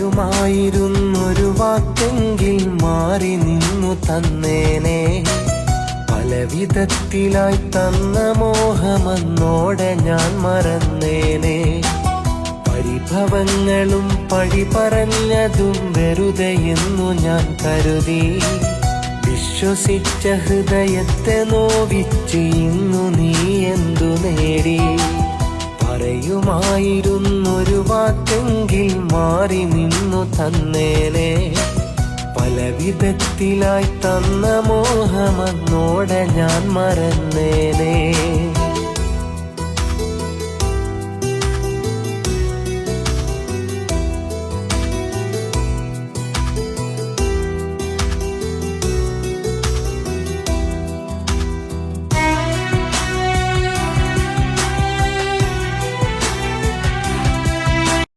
പറയുമായിരുന്നൊരു വാക്കെങ്കിൽ മാറി നിന്നു തന്നേനെ. പല വിധത്തിലായി തന്ന മോഹമെന്നോടെ ഞാൻ മറന്നേനെ. പരിഭവങ്ങളും പഴി പറഞ്ഞതും വെറുതെയെന്നു ഞാൻ കരുതി. വിശ്വസിച്ച ഹൃദയത്തെ നോവിച്ച് ഇന്നു നീ എന്തു നേടി? പറയുമായിരുന്നൊരു വാക്കെങ്കിൽ മാറി നിന്നു തന്നേനെ. പല വിധത്തിലായി തന്ന മോഹമെന്നോടെ ഞാൻ മറന്നേനെ.